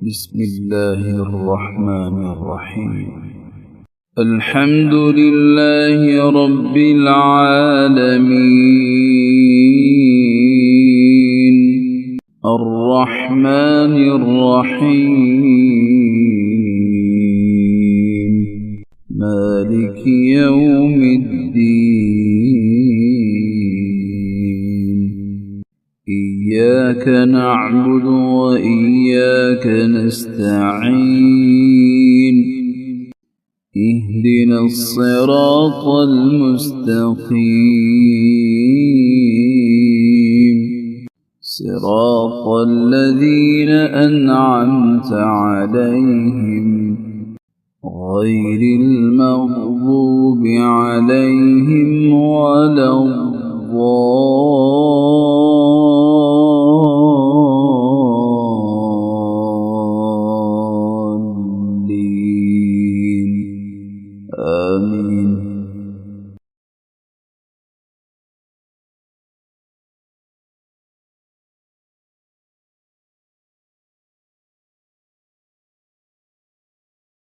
بسم الله الرحمن الرحيم. الحمد لله رب العالمين، الرحمن الرحيم، مالك يوم الدين. إياك نعبد وإياك نستعين، اهدنا الصراط المستقيم، صراط الذين أنعمت عليهم غير المغضوب عليهم ولا الضالين. آمين.